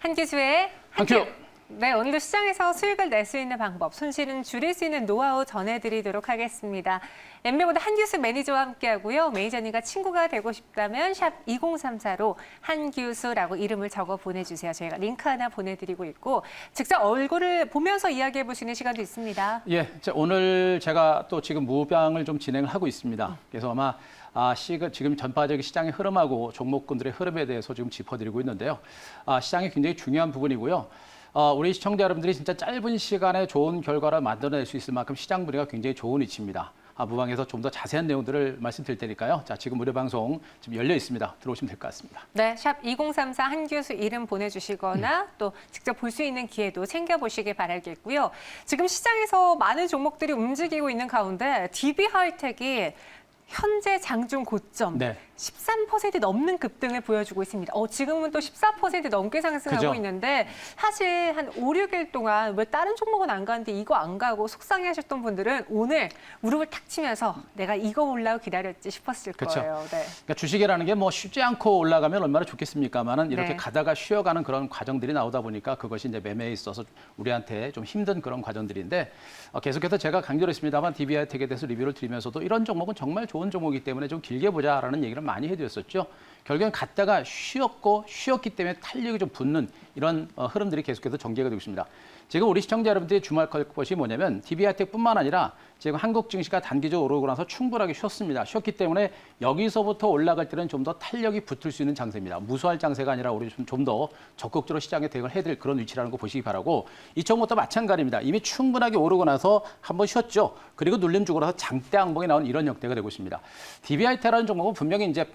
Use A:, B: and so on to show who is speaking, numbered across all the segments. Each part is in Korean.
A: 한기수의
B: 한큐.
A: 네, 오늘도 시장에서 수익을 낼 수 있는 방법, 손실은 줄일 수 있는 노하우 전해드리도록 하겠습니다. 엠비보다 한규수 매니저와 함께하고요. 매니저님과 친구가 되고 싶다면 샵 2034로 한규수라고 이름을 적어 보내주세요. 저희가 링크 하나 보내드리고 있고 직접 얼굴을 보면서 이야기해 보시는 시간도 있습니다.
B: 예, 오늘 제가 또 지금 무방을 좀 진행을 하고 있습니다. 그래서 아마 지금 전파적인 시장의 흐름하고 종목군들의 흐름에 대해서 지금 짚어드리고 있는데요. 시장이 굉장히 중요한 부분이고요. 우리 시청자 여러분들이 진짜 짧은 시간에 좋은 결과를 만들어낼 수 있을 만큼 시장 분위기가 굉장히 좋은 위치입니다. 무방에서 좀 더 자세한 내용들을 말씀드릴 테니까요. 자, 지금 무료 방송 지금 열려 있습니다. 들어오시면 될 것 같습니다.
A: 네, 샵 2034 한규수 이름 보내주시거나 또 직접 볼 수 있는 기회도 챙겨보시길 바라겠고요. 지금 시장에서 많은 종목들이 움직이고 있는 가운데 DB하이텍이 현재 장중 고점
B: 네.
A: 13% 넘는 급등을 보여주고 있습니다. 지금은 또 14% 넘게 상승하고
B: 그죠?
A: 있는데 사실 한 5, 6일 동안 왜 다른 종목은 안 가는데 이거 안 가고 속상해하셨던 분들은 오늘 무릎을 탁 치면서 내가 이거 올라고 기다렸지 싶었을
B: 그쵸.
A: 거예요. 네.
B: 그러니까 주식이라는 게 뭐 쉽지 않고 올라가면 얼마나 좋겠습니까만은 이렇게
A: 네.
B: 가다가 쉬어가는 그런 과정들이 나오다 보니까 그것이 이제 매매에 있어서 우리한테 좀 힘든 그런 과정들인데 계속해서 제가 강조를 했습니다만 DB하이텍에 대해서 리뷰를 드리면서도 이런 종목은 정말 좋은 종목이기 때문에 좀 길게 보자라는 얘기를 많이 해드렸었죠. 결국엔 갔다가 쉬었기 때문에 탄력이 좀 붙는 이런 흐름들이 계속해서 전개가 되고 있습니다. 지금 우리 시청자 여러분들이 주목할 것이 뭐냐면 DB하이텍뿐만 아니라 지금 한국 증시가 단기적으로 오르고 나서 충분하게 쉬었습니다. 쉬었기 때문에 여기서부터 올라갈 때는 좀 더 탄력이 붙을 수 있는 장세입니다. 무수할 장세가 아니라 우리 좀 더 적극적으로 시장에 대응을 해야 될 그런 위치라는 거 보시기 바라고 이 종목도 마찬가지입니다. 이미 충분하게 오르고 나서 한번 쉬었죠. 그리고 눌림 주고 나서 장대 항봉이 나온 이런 형태가 되고 있습니다. DB하이텍이라는 종목은 분명히 이제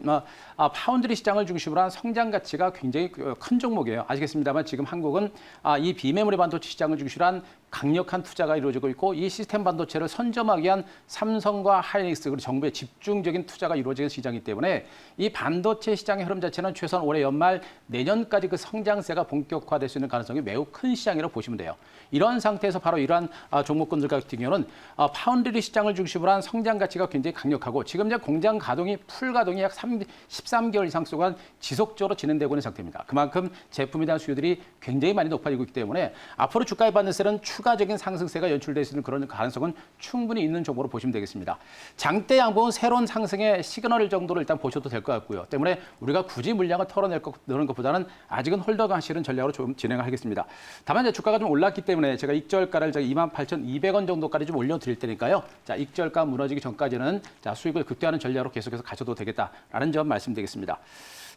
B: 파운드리 시장을 중심으로 한 성장 가치가 굉장히 큰 종목이에요. 아시겠습니다만 지금 한국은 이 비메모리 반도체 시장을 중심으로 한 강력한 투자가 이루어지고 있고 이 시스템 반도체를 선점하기 위한 삼성과 하이닉스 그리고 정부의 집중적인 투자가 이루어지는 시장이기 때문에 이 반도체 시장의 흐름 자체는 최소한 올해 연말 내년까지 그 성장세가 본격화될 수 있는 가능성이 매우 큰 시장이라고 보시면 돼요. 이런 상태에서 바로 이러한 종목군들 같은 경우는 파운드리 시장을 중심으로 한 성장 가치가 굉장히 강력하고 지금 이제 공장 가동이 풀 가동이 약 13개월 이상 동안 지속적으로 진행되고 있는 상태입니다. 그만큼 제품에 대한 수요들이 굉장히 많이 높아지고 있기 때문에 앞으로 주가에 받는 세는 추가적인 상승세가 연출될 수 있는 그런 가능성은 충분히 있는 종목으로 보시면 되겠습니다. 장대 양봉은 새로운 상승의 시그널 정도로 일단 보셔도 될 것 같고요. 때문에 우리가 굳이 물량을 털어낼 것보다는 아직은 홀더 하시는 전략으로 좀 진행하겠습니다. 다만 이제 주가가 좀 올랐기 때문에 제가 익절가를 28,200원 정도까지 좀 올려드릴 테니까요. 자, 익절가 무너지기 전까지는 수익을 극대화하는 전략으로 계속해서 가셔도 되겠다라는 점 말씀드리겠습니다.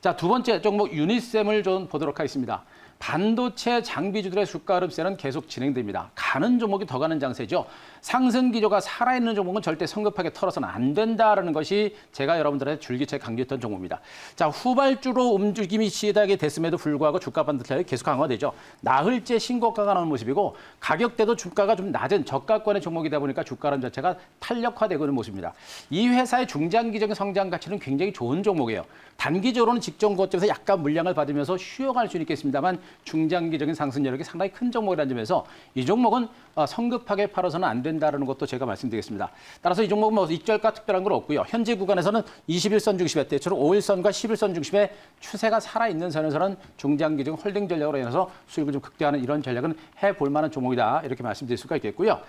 B: 자, 두 번째 종목 유니셈을 좀 보도록 하겠습니다. 반도체 장비주들의 주가 흐름세는 계속 진행됩니다. 가는 종목이 더 가는 장세죠. 상승 기조가 살아있는 종목은 절대 성급하게 털어서는 안 된다라는 것이 제가 여러분들한테 줄기차게 강조했던 종목입니다. 자, 후발주로 움직임이 시작이 됐음에도 불구하고 주가 반도체가 계속 강화되죠. 나흘째 신고가가 나오는 모습이고 가격대도 주가가 좀 낮은 저가권의 종목이다 보니까 주가 흐름 자체가 탄력화되고 있는 모습입니다. 이 회사의 중장기적인 성장 가치는 굉장히 좋은 종목이에요. 단기적으로는 직전 고점에서 약간 물량을 받으면서 쉬어갈 수는 있겠습니다만 중장기적인 상승 여력이 상당히 큰 종목이라는 점에서 이 종목은 성급하게 팔아서는 안 된다는 것도 제가 말씀드리겠습니다. 따라서 이 종목은 뭐 익절가 특별한 건 없고요. 현재 구간에서는 21선 중심의 때처럼 5일선과 11선 중심의 추세가 살아있는 선에서는 중장기적인 홀딩 전략으로 인해서 수익을 좀 극대화하는 이런 전략은 해볼 만한 종목이다. 이렇게 말씀드릴 수가 있겠고요.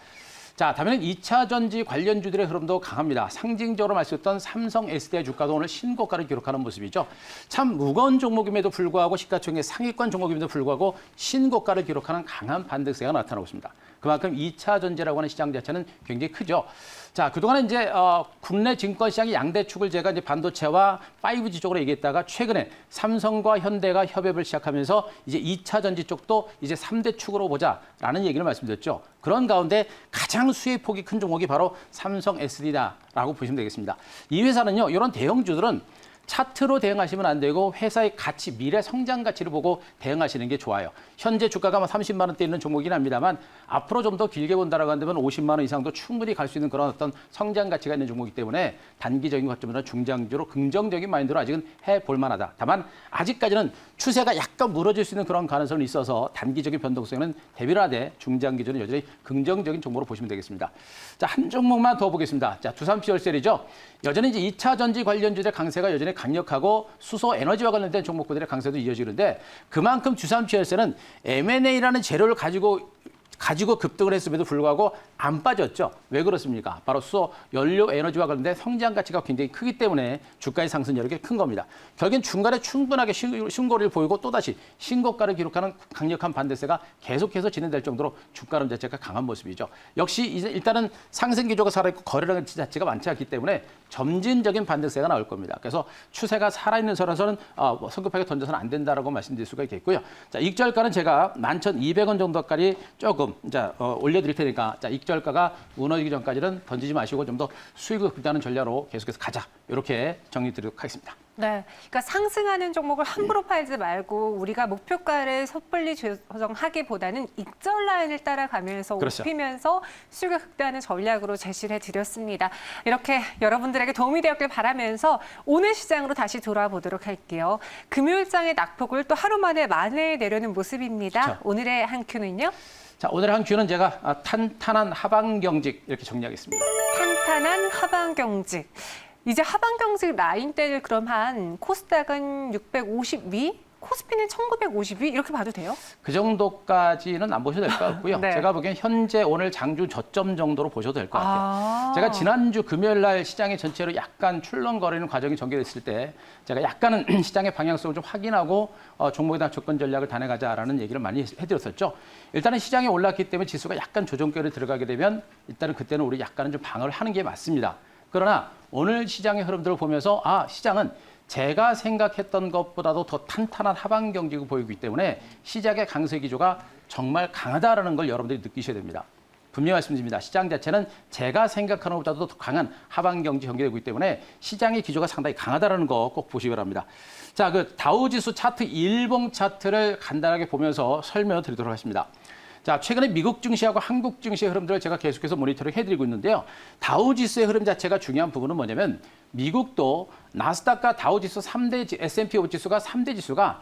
B: 자, 다음에는 2차 전지 관련주들의 흐름도 강합니다. 상징적으로 말씀드렸던 삼성 SDI 주가도 오늘 신고가를 기록하는 모습이죠. 참 무거운 종목임에도 불구하고 시가총액 상위권 종목임에도 불구하고 신고가를 기록하는 강한 반등세가 나타나고 있습니다. 그만큼 2차 전지라고 하는 시장 자체는 굉장히 크죠. 자, 그동안에 이제 국내 증권시장의 양대축을 제가 이제 반도체와 5G 쪽으로 얘기했다가 최근에 삼성과 현대가 협업을 시작하면서 이제 2차 전지 쪽도 이제 3대 축으로 보자라는 얘기를 말씀드렸죠. 그런 가운데 가장 수익 폭이 큰 종목이 바로 삼성 SD다라고 보시면 되겠습니다. 이 회사는요, 이런 대형주들은 차트로 대응하시면 안 되고 회사의 가치, 미래 성장 가치를 보고 대응하시는 게 좋아요. 현재 주가가 30만 원대 있는 종목이긴 합니다만 앞으로 좀 더 길게 본다라고 한다면 50만 원 이상도 충분히 갈 수 있는 그런 어떤 성장 가치가 있는 종목이기 때문에 단기적인 관점으로 중장기로 긍정적인 마인드로 아직은 해볼 만하다. 다만 아직까지는 추세가 약간 무너질 수 있는 그런 가능성이 있어서 단기적인 변동성에는 대비를 하되 중장기적으로 여전히 긍정적인 종목으로 보시면 되겠습니다. 자, 한 종목만 더 보겠습니다. 자, 두산피얼셀이죠. 여전히 이제 2차 전지 관련주의 강세가 여전히 굉장히 강력하고 수소 에너지와 관련된 종목군들의 강세도 이어지는데 그만큼 주삼치열세는 M&A라는 재료를 가지고 급등을 했음에도 불구하고 안 빠졌죠. 왜 그렇습니까? 바로 수소, 연료, 에너지와 관련된 성장 가치가 굉장히 크기 때문에 주가의 상승 여력이 큰 겁니다. 결국엔 중간에 충분하게 신고를 보이고 또다시 신고가를 기록하는 강력한 반대세가 계속해서 진행될 정도로 주가 흐름 자체가 강한 모습이죠. 역시 일단은 상승 기조가 살아있고 거래량 자체가 많지 않기 때문에 점진적인 반대세가 나올 겁니다. 그래서 추세가 살아있는 선에서는 성급하게 던져서는 안 된다라고 말씀드릴 수가 있겠고요. 자, 익절가는 제가 11,200원 정도까지 조금 올려드릴 테니까 자, 익절가가 무너지기 전까지는 던지지 마시고 좀 더 수익을 극대화하는 전략으로 계속해서 가자. 이렇게 정리드리도록 하겠습니다.
A: 네, 그러니까 상승하는 종목을 함부로 팔지 말고 우리가 목표가를 섣불리 조정하기보다는 익절 라인을 따라가면서
B: 그렇죠.
A: 높이면서 수익을 극대화하는 전략으로 제시를 해드렸습니다. 이렇게 여러분들에게 도움이 되었길 바라면서 오늘 시장으로 다시 돌아보도록 할게요. 금요일장의 낙폭을 또 하루 만에 내려는 모습입니다.
B: 그렇죠.
A: 오늘의 한 큐는요?
B: 자, 오늘의 한 큐는 제가 탄탄한 하방 경직 이렇게 정리하겠습니다.
A: 탄탄한 하방 경직. 이제 하방 경직 라인대를 그럼 한 코스닥은 650 위, 코스피는 1950 위 이렇게 봐도 돼요?
B: 그 정도까지는 안 보셔도 될 것 같고요.
A: 네.
B: 제가 보기엔 현재 오늘 장중 저점 정도로 보셔도 될 것 같아요.
A: 아.
B: 제가 지난주 금요일 날 시장이 전체로 약간 출렁거리는 과정이 전개됐을 때 제가 약간은 시장의 방향성을 좀 확인하고 종목에 대한 접근 전략을 다내가자라는 얘기를 많이 해드렸었죠. 일단은 시장이 올랐기 때문에 지수가 약간 조정결에 들어가게 되면 일단은 그때는 우리 약간은 좀 방어를 하는 게 맞습니다. 그러나 오늘 시장의 흐름들을 보면서 시장은 제가 생각했던 것보다도 더 탄탄한 하방 경직을 보이기 때문에 시장의 강세 기조가 정말 강하다라는 걸 여러분들이 느끼셔야 됩니다. 분명히 말씀드립니다. 시장 자체는 제가 생각하는 것보다도 더 강한 하방 경직 전개되고 있기 때문에 시장의 기조가 상당히 강하다라는 거 꼭 보시기 바랍니다. 자, 그 다우지수 차트 일봉 차트를 간단하게 보면서 설명을 드리도록 하겠습니다. 자, 최근에 미국 증시하고 한국 증시의 흐름들을 제가 계속해서 모니터링 해드리고 있는데요. 다우지수의 흐름 자체가 중요한 부분은 뭐냐면 미국도 나스닥과 다우지수 3대 S&P 5 지수가 3대 지수가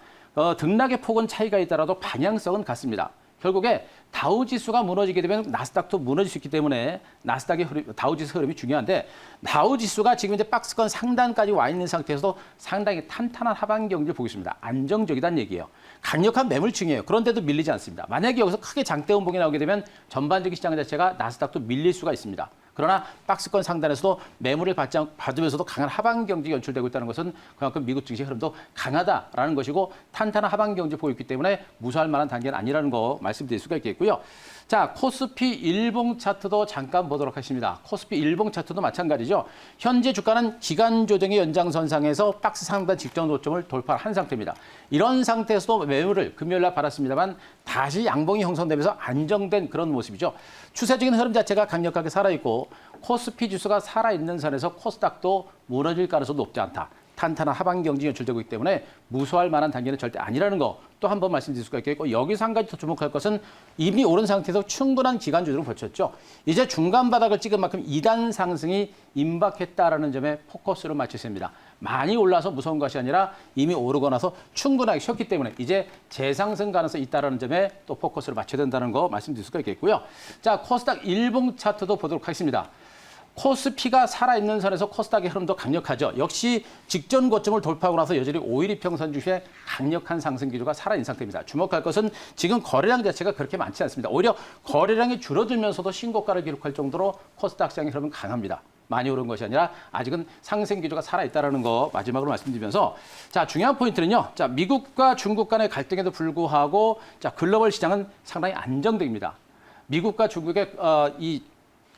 B: 등락의 폭은 차이가 있더라도 방향성은 같습니다. 결국에 다우지수가 무너지게 되면 나스닥도 무너질 수 있기 때문에 나스닥의 흐름, 다우지수 흐름이 중요한데 다우지수가 지금 이제 박스권 상단까지 와 있는 상태에서도 상당히 탄탄한 하방 경기를 보고 있습니다. 안정적이다는 얘기예요. 강력한 매물층이에요. 그런데도 밀리지 않습니다. 만약에 여기서 크게 장대 음봉이 나오게 되면 전반적인 시장 자체가 나스닥도 밀릴 수가 있습니다. 그러나 박스권 상단에서도 매물을 받으면서도 강한 하방 경직이 연출되고 있다는 것은 그만큼 미국 증시 흐름도 강하다라는 것이고 탄탄한 하방 경직을 보고 있기 때문에 무서워할 만한 단계는 아니라는 거 말씀드릴 수가 있겠고요. 자, 코스피 일봉 차트도 잠깐 보도록 하겠습니다. 코스피 일봉 차트도 마찬가지죠. 현재 주가는 기간 조정의 연장선상에서 박스 상단 직전 고점을 돌파한 상태입니다. 이런 상태에서도 매물을 금요일 날 받았습니다만 다시 양봉이 형성되면서 안정된 그런 모습이죠. 추세적인 흐름 자체가 강력하게 살아있고 코스피 지수가 살아있는 선에서 코스닥도 무너질 가능성이 높지 않다. 탄탄한 하방 경직이 연출되고 있기 때문에 무서워할 만한 단계는 절대 아니라는 거 또 한 번 말씀드릴 수가 있겠고 여기서 한 가지 더 주목할 것은 이미 오른 상태에서 충분한 기간 조정을 거쳤죠. 이제 중간 바닥을 찍은 만큼 2단 상승이 임박했다라는 점에 포커스를 맞추십니다. 많이 올라서 무서운 것이 아니라 이미 오르고 나서 충분하게 쉬었기 때문에 이제 재상승 가능성이 있다는 점에 또 포커스를 맞춰야 된다는 거 말씀드릴 수가 있겠고요. 자, 코스닥 일봉 차트도 보도록 하겠습니다. 코스피가 살아있는 선에서 코스닥의 흐름도 강력하죠. 역시 직전 고점을 돌파하고 나서 여전히 5일이평선 주시에 강력한 상승 기조가 살아있는 상태입니다. 주목할 것은 지금 거래량 자체가 그렇게 많지 않습니다. 오히려 거래량이 줄어들면서도 신고가를 기록할 정도로 코스닥 시장의 흐름은 강합니다. 많이 오른 것이 아니라 아직은 상승 기조가 살아있다는 거 마지막으로 말씀드리면서 자, 중요한 포인트는요. 자, 미국과 중국 간의 갈등에도 불구하고 자, 글로벌 시장은 상당히 안정적입니다. 미국과 중국의 이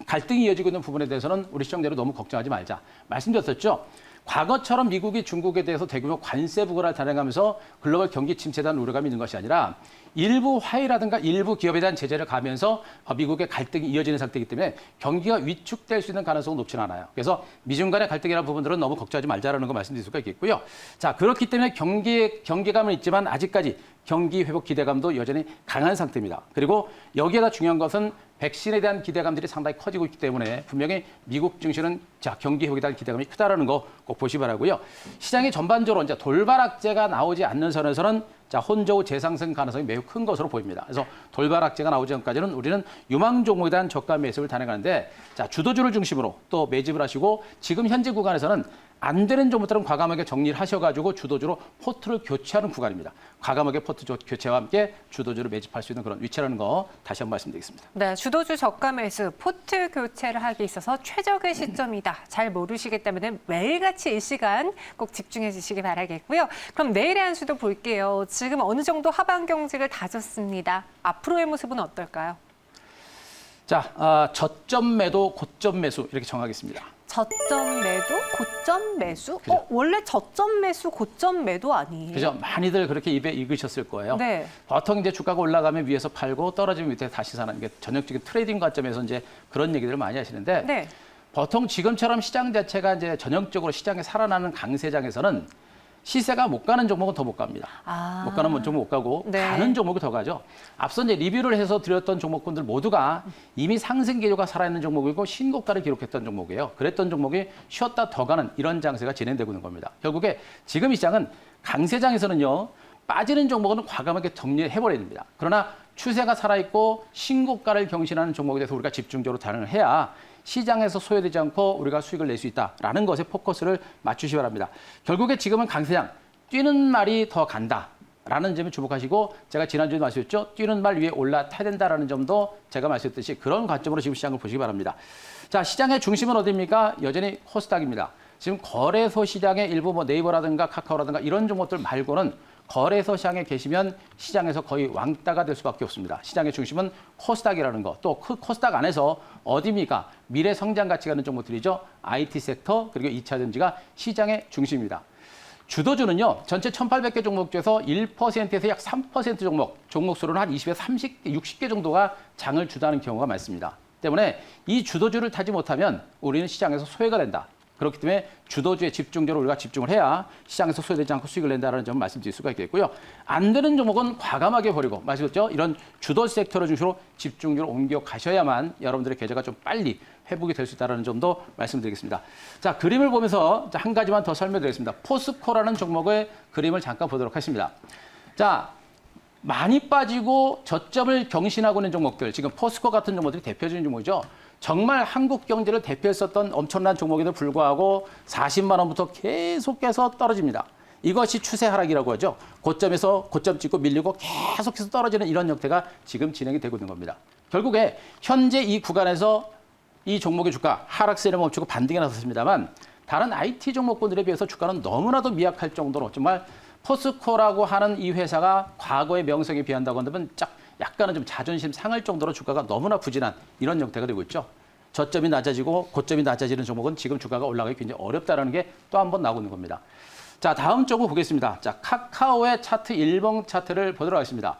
B: 갈등이 이어지고 있는 부분에 대해서는 우리 시청자로 너무 걱정하지 말자. 말씀드렸었죠. 과거처럼 미국이 중국에 대해서 대규모 관세 부과를 단행하면서 글로벌 경기 침체에 대한 우려감이 있는 것이 아니라 일부 화해라든가 일부 기업에 대한 제재를 가면서 미국의 갈등이 이어지는 상태이기 때문에 경기가 위축될 수 있는 가능성은 높지는 않아요. 그래서 미중 간의 갈등이라는 부분들은 너무 걱정하지 말자라는 거 말씀드릴 수가 있겠고요. 자, 그렇기 때문에 경계감은 있지만 아직까지 경기 회복 기대감도 여전히 강한 상태입니다. 그리고 여기에다 중요한 것은 백신에 대한 기대감들이 상당히 커지고 있기 때문에 분명히 미국 증시는 자, 경기 회복에 대한 기대감이 크다라는 거 꼭 보시 바라고요. 시장이 전반적으로 이제 돌발악재가 나오지 않는 선에서는 자, 혼조 재상승 가능성이 매우 큰 것으로 보입니다. 그래서 돌발악재가 나오기 전까지는 우리는 유망 종목에 대한 저가 매수를 단행하는데 자, 주도주를 중심으로 또 매집을 하시고 지금 현재 구간에서는 안 되는 종목들은 과감하게 정리를 하셔가지고 주도주로 포트를 교체하는 구간입니다. 과감하게 포트 교체와 함께 주도주를 매집할 수 있는 그런 위치라는 거 다시 한번 말씀드리겠습니다.
A: 네, 주도주 저가 매수, 포트 교체를 하기 있어서 최적의 시점이다. 잘 모르시겠다면 매일같이 이 시간 꼭 집중해 주시기 바라겠고요. 그럼 내일의 한 수도 볼게요. 지금 어느 정도 하방 경직을 다졌습니다. 앞으로의 모습은 어떨까요?
B: 자, 저점 매도, 고점 매수 이렇게 정하겠습니다.
A: 저점 매도, 고점 매수?
B: 그죠.
A: 원래 저점 매수, 고점 매도 아니에요?
B: 그죠? 많이들 그렇게 입에 익으셨을 거예요.
A: 네.
B: 보통 이제 주가가 올라가면 위에서 팔고 떨어지면 밑에 다시 사는 게 전형적인 트레이딩 관점에서 이제 그런 얘기들을 많이 하시는데
A: 네.
B: 보통 지금처럼 시장 자체가 이제 전형적으로 시장에 살아나는 강세장에서는 시세가 못 가는 종목은 더 못 갑니다.
A: 아.
B: 못 가는 종목 못 가고
A: 네.
B: 가는 종목이 더 가죠. 앞서 이제 리뷰를 해서 드렸던 종목군들 모두가 이미 상승 기조가 살아있는 종목이고 신고가를 기록했던 종목이에요. 그랬던 종목이 쉬었다 더 가는 이런 장세가 진행되고 있는 겁니다. 결국에 지금 이 시장은 강세장에서는요. 빠지는 종목은 과감하게 정리해버려야 됩니다. 그러나 추세가 살아있고 신고가를 경신하는 종목에 대해서 우리가 집중적으로 대응을 해야 시장에서 소외되지 않고 우리가 수익을 낼 수 있다라는 것에 포커스를 맞추시기 바랍니다. 결국에 지금은 강세장, 뛰는 말이 더 간다라는 점에 주목하시고 제가 지난주에 말씀드렸죠. 뛰는 말 위에 올라타야 된다라는 점도 제가 말씀드렸듯이 그런 관점으로 지금 시장을 보시기 바랍니다. 자, 시장의 중심은 어디입니까? 여전히 코스닥입니다. 지금 거래소 시장의 일부 뭐 네이버라든가 카카오라든가 이런 종목들 말고는 거래소 시장에 계시면 시장에서 거의 왕따가 될 수밖에 없습니다. 시장의 중심은 코스닥이라는 거. 또 그 코스닥 안에서 어디입니까? 미래 성장 가치가 있는 종목들이죠. IT 섹터 그리고 2차 전지가 시장의 중심입니다. 주도주는요. 전체 1,800개 종목 중에서 1%에서 약 3% 종목 수로는 한 20에 30, 60개 정도가 장을 주도하는 경우가 많습니다. 때문에 이 주도주를 타지 못하면 우리는 시장에서 소외가 된다. 그렇기 때문에 주도주에 집중적으로 우리가 집중을 해야 시장에서 소외되지 않고 수익을 낸다는 점을 말씀드릴 수가 있겠고요. 안 되는 종목은 과감하게 버리고 말씀드렸죠. 이런 주도 섹터를 중심으로 집중적으로 옮겨 가셔야만 여러분들의 계좌가 좀 빨리 회복이 될 수 있다는 점도 말씀드리겠습니다. 자, 그림을 보면서 한 가지만 더 설명드리겠습니다. 포스코라는 종목의 그림을 잠깐 보도록 하겠습니다. 자, 많이 빠지고 저점을 경신하고 있는 종목들, 지금 포스코 같은 종목들이 대표적인 종목이죠. 정말 한국 경제를 대표했었던 엄청난 종목에도 불구하고 40만 원부터 계속해서 떨어집니다. 이것이 추세 하락이라고 하죠. 고점에서 고점 찍고 밀리고 계속해서 떨어지는 이런 형태가 지금 진행이 되고 있는 겁니다. 결국에 현재 이 구간에서 이 종목의 주가 하락세를 멈추고 반등에 나섰습니다만 다른 IT 종목군들에 비해서 주가는 너무나도 미약할 정도로 정말 포스코라고 하는 이 회사가 과거의 명성에 비한다고 한다면 약간은 좀 자존심 상할 정도로 주가가 너무나 부진한 이런 형태가 되고 있죠. 저점이 낮아지고 고점이 낮아지는 종목은 지금 주가가 올라가기 굉장히 어렵다는 게 또 한 번 나오고 있는 겁니다. 자, 다음 종목 보겠습니다. 자, 카카오의 차트 일봉 차트를 보도록 하겠습니다.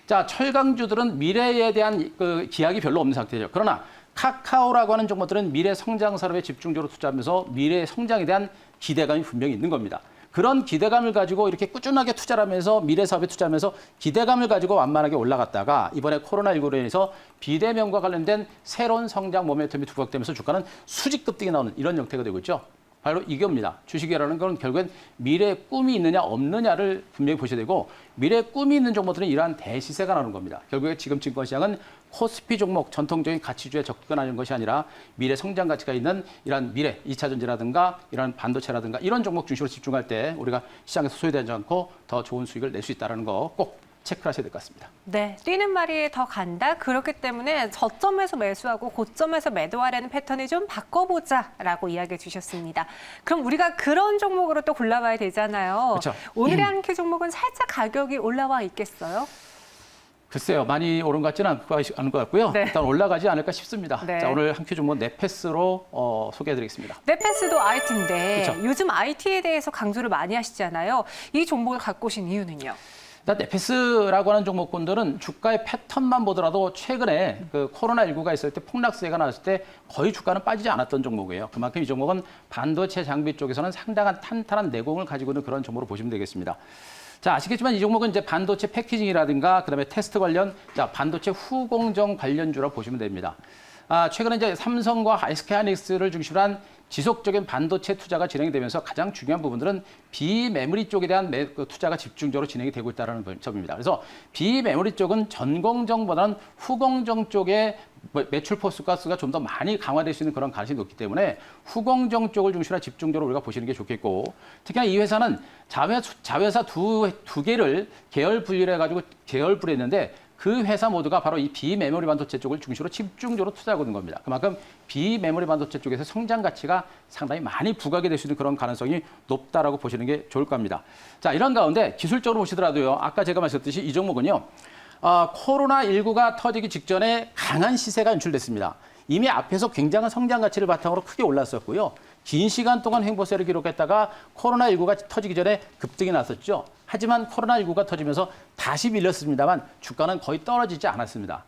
B: 자, 철강주들은 미래에 대한 기약이 별로 없는 상태죠. 그러나 카카오라고 하는 종목들은 미래 성장 산업에 집중적으로 투자하면서 미래 성장에 대한 기대감이 분명히 있는 겁니다. 그런 기대감을 가지고 이렇게 꾸준하게 투자를 하면서 미래 사업에 투자하면서 기대감을 가지고 완만하게 올라갔다가 이번에 코로나19로 인해서 비대면과 관련된 새로운 성장 모멘텀이 부각되면서 주가는 수직 급등이 나오는 이런 형태가 되고 있죠. 바로 이겁니다. 주식이라는 건 결국엔 미래의 꿈이 있느냐 없느냐를 분명히 보셔야 되고 미래의 꿈이 있는 종목들은 이러한 대시세가 나오는 겁니다. 결국에 지금 증권시장은 코스피 종목 전통적인 가치주에 접근하는 것이 아니라 미래 성장 가치가 있는 이러한 미래 2차 전지라든가 이런 반도체라든가 이런 종목 중심으로 집중할 때 우리가 시장에서 소외되지 않고 더 좋은 수익을 낼 수 있다는 거 꼭 체크하셔야 될 것 같습니다.
A: 네, 뛰는 말이 더 간다. 그렇기 때문에 저점에서 매수하고 고점에서 매도하려는 패턴을 좀 바꿔보자라고 이야기해 주셨습니다. 그럼 우리가 그런 종목으로 또 골라봐야 되잖아요.
B: 그렇죠.
A: 오늘의 한 큐 종목은 살짝 가격이 올라와 있겠어요?
B: 글쎄요. 많이 오른 것 같지는 않은 것 같고요.
A: 네.
B: 일단 올라가지 않을까 싶습니다.
A: 네.
B: 자, 오늘 한 큐 종목 넷패스로 소개해드리겠습니다.
A: 넷패스도 IT인데
B: 그렇죠.
A: 요즘 IT에 대해서 강조를 많이 하시잖아요. 이 종목을 갖고 오신 이유는요?
B: 일단 넷패스라고 하는 종목군들은 주가의 패턴만 보더라도 최근에 그 코로나19가 있을 때 폭락세가 나왔을 때 거의 주가는 빠지지 않았던 종목이에요. 그만큼 이 종목은 반도체 장비 쪽에서는 상당한 탄탄한 내공을 가지고 있는 그런 종목으로 보시면 되겠습니다. 자, 아시겠지만 이 종목은 이제 반도체 패키징이라든가 그다음에 테스트 관련, 자, 반도체 후공정 관련주라 보시면 됩니다. 최근에 이제 삼성과 SK 하이닉스를 중심으로 한 지속적인 반도체 투자가 진행이 되면서 가장 중요한 부분들은 비메모리 쪽에 대한 투자가 집중적으로 진행이 되고 있다는 점입니다. 그래서 비메모리 쪽은 전공정보다는 후공정 쪽에 매출 포스가스가 좀 더 많이 강화될 수 있는 그런 가능성이 높기 때문에 후공정 쪽을 중심으로 집중적으로 우리가 보시는 게 좋겠고, 특히나 이 회사는 자회사 두 개를 계열 분리를 해가지고 계열 분리했는데 그 회사 모두가 바로 이 비메모리 반도체 쪽을 중심으로 집중적으로 투자하고 있는 겁니다. 그만큼 비메모리 반도체 쪽에서 성장 가치가 상당히 많이 부각이 될 수 있는 그런 가능성이 높다라고 보시는 게 좋을 겁니다. 자, 이런 가운데 기술적으로 보시더라도요, 아까 제가 말씀드렸듯이 이 종목은요, 코로나19가 터지기 직전에 강한 시세가 연출됐습니다. 이미 앞에서 굉장한 성장 가치를 바탕으로 크게 올랐었고요. 긴 시간 동안 횡보세를 기록했다가 코로나19가 터지기 전에 급등이 났었죠. 하지만 코로나19가 터지면서 다시 밀렸습니다만 주가는 거의 떨어지지 않았습니다.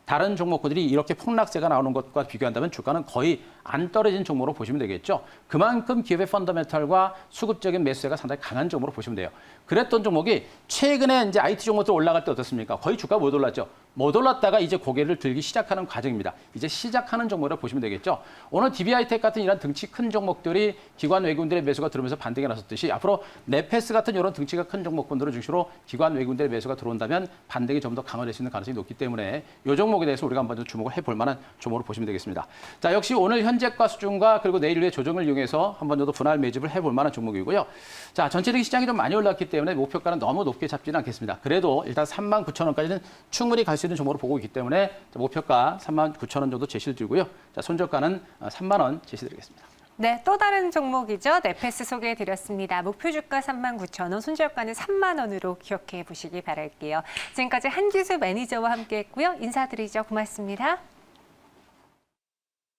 B: 다른 종목들이 이렇게 폭락세가 나오는 것과 비교한다면 주가는 거의 안 떨어진 종목으로 보시면 되겠죠. 그만큼 기업의 펀더멘털과 수급적인 매수세가 상당히 강한 종목으로 보시면 돼요. 그랬던 종목이 최근에 이제 IT 종목들 올라갈 때 어떻습니까? 거의 주가가 못 올랐죠. 못 올랐다가 이제 고개를 들기 시작하는 과정입니다. 이제 시작하는 종목으로 보시면 되겠죠. 오늘 DBI텍 같은 이런 등치 큰 종목들이 기관 외국인들의 매수가 들어오면서 반등이 나섰듯이 앞으로 네페스 같은 이런 등치가 큰 종목군들을 중심으로 기관 외국인들의 매수가 들어온다면 반등이 좀 더 강화될 수 있는 가능성이 높기 때문에 이 종목에 대해서 우리가 한번 좀 주목을 해볼 만한 종목으로 보시면 되겠습니다. 자, 역시 오늘 현재가 수준과 그리고 내일의 조정을 이용해서 한번 정도 분할 매집을 해볼 만한 종목이고요. 자, 전체적인 시장이 좀 많이 올랐기 때문에 목표가는 너무 높게 잡지는 않겠습니다. 그래도 일단 39,000원까지는 충분히 갈 수 있는 종목으로 보고 있기 때문에 목표가 39,000원 정도 제시를 드리고요. 자, 손절가는 3만 원 제시드리겠습니다.
A: 네, 또 다른 종목이죠. 네페스 소개해드렸습니다. 목표 주가 39,000원, 손절가는 3만 원으로 기억해 보시기 바랄게요. 지금까지 한기수 매니저와 함께했고요. 인사드리죠. 고맙습니다.